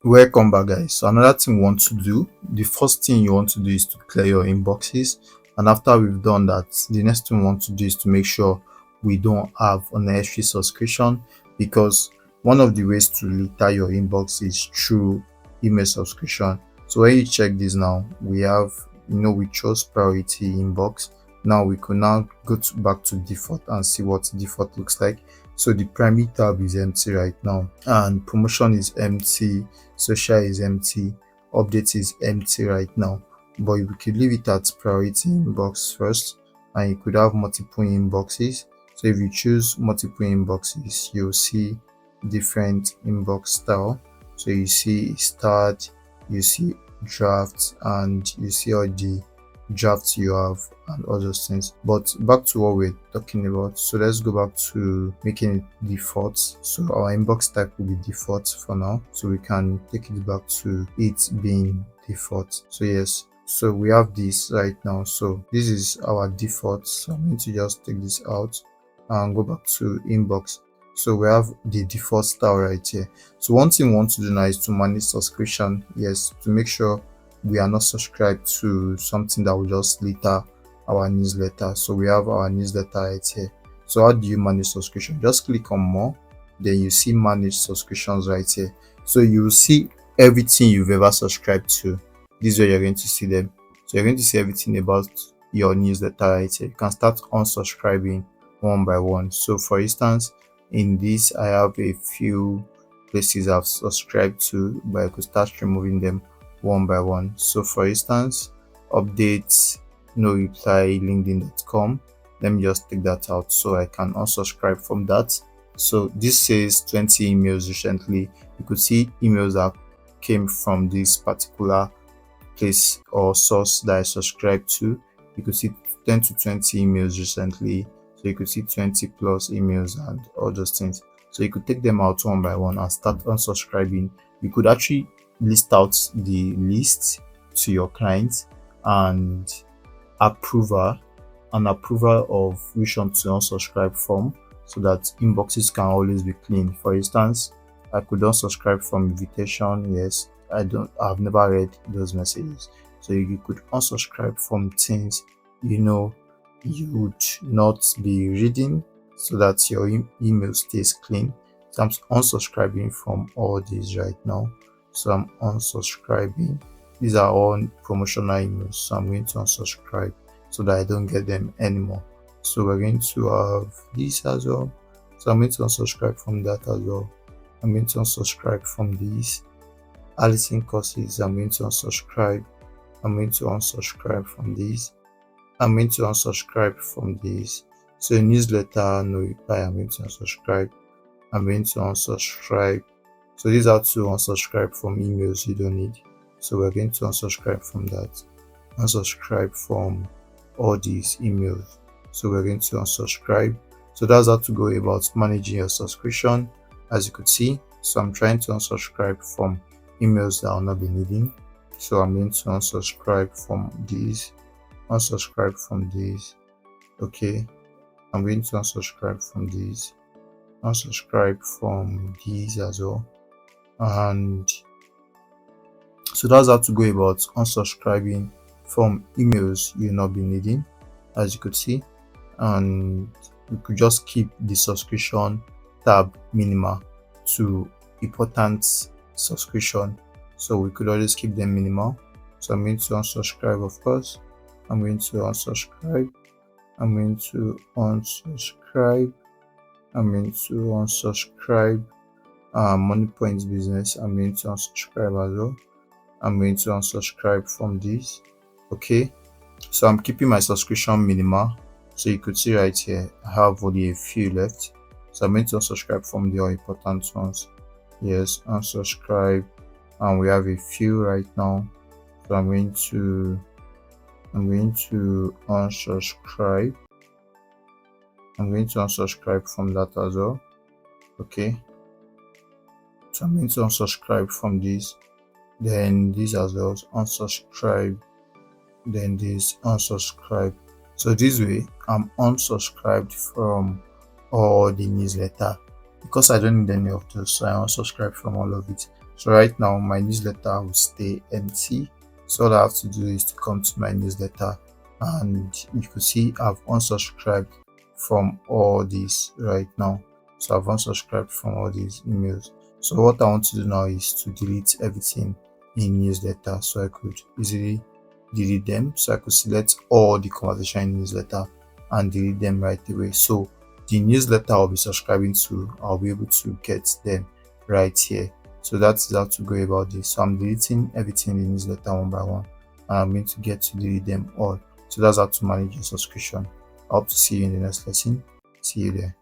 Welcome back, guys. So another thing we want to do, the first thing you want to do is to clear your inboxes, and after we've done that, the next thing we want to do is to make sure we don't have unnecessary subscription, because one of the ways to litter your inbox is through email subscription. So when you check this now, we have, we chose priority inbox. Now we could now back to default and see what default looks like. So the primary tab is empty right now, and promotion is empty, social is empty, update is empty right now. But you could leave it at priority inbox first, and you could have multiple inboxes. So if you choose multiple inboxes, you'll see different inbox style. So you see start, you see drafts, and you see all the drafts you have and all those things. But back to what we're talking about, so let's go back to making it default. So our inbox type will be default for now, so we can take it back to it being default. So yes, so we have this right now. So this is our default. So I'm going to just take this out and go back to inbox. So we have the default style right here. So one thing we want to do now is to manage subscription. Yes, to make sure we are not subscribed to something that will just litter our newsletter. So we have our newsletter right here. So how do you manage subscription? Just click on more, then you see manage subscriptions right here. So you will see everything you've ever subscribed to. This is where you're going to see them. So you're going to see everything about your newsletter right here. You can start unsubscribing one by one. So for instance, in this I have a few places I've subscribed to, but I could start removing them one by one. So for instance, updates, no reply, linkedin.com. Let me just take that out so I can unsubscribe from that. So this says 20 emails recently. You could see emails that came from this particular place or source that I subscribed to. You could see 10 to 20 emails recently. So you could see 20 plus emails and all those things. So you could take them out one by one and start unsubscribing. You could actually list out the list to your clients and approval of which one to unsubscribe from, so that inboxes can always be clean. For instance, I could unsubscribe from invitation. Yes, I've never read those messages. So you could unsubscribe from things you would not be reading, so that your email stays clean. So I'm unsubscribing from all these right now. So I'm unsubscribing. These are all promotional emails, so I'm going to unsubscribe so that I don't get them anymore. So we're going to have this as well. So I'm going to unsubscribe from that as well. I'm going to unsubscribe from these Allison courses. I'm going to unsubscribe. I'm going to unsubscribe from these. I'm going to unsubscribe from these. So newsletter, no reply, I'm going to unsubscribe. I'm going to unsubscribe. So these are to unsubscribe from emails you don't need. So we're going to unsubscribe from that. Unsubscribe from all these emails. So we're going to unsubscribe. So that's how to go about managing your subscription, as you could see. So I'm trying to unsubscribe from emails that I'll not be needing. So I'm going to unsubscribe from these. Unsubscribe from these. Okay. I'm going to unsubscribe from these. Unsubscribe from these as well. And so that's how to go about unsubscribing from emails you'll not be needing, as you could see. And you could just keep the subscription tab minimal to important subscription. So we could always keep them minimal. So I'm going to unsubscribe, of course. I'm going to unsubscribe. I'm going to unsubscribe. I'm going to unsubscribe. Money points business, I'm going to unsubscribe as well. I'm going to unsubscribe from this. Okay, so I'm keeping my subscription minimal. So you could see right here I have only a few left. So I'm going to unsubscribe from the all important ones. Yes, unsubscribe, and we have a few right now. So I'm going to unsubscribe. I'm going to unsubscribe from that as well. Okay, so I'm going to unsubscribe from this, then this as well, unsubscribe, then this, unsubscribe. So this way I'm unsubscribed from all the newsletter because I don't need any of those, so I unsubscribe from all of it. So right now my newsletter will stay empty. So all I have to do is to come to my newsletter, and you could see I've unsubscribed from all these right now. So I've unsubscribed from all these emails. So what I want to do now is to delete everything in newsletter, so I could easily delete them. So I could select all the conversation in newsletter and delete them right away. So the newsletter I'll be subscribing to, I'll be able to get them right here. So that's how to go about this. So I'm deleting everything in the newsletter one by one, and I'm going to get to delete them all. So that's how to manage your subscription. I hope to see you in the next lesson. See you there.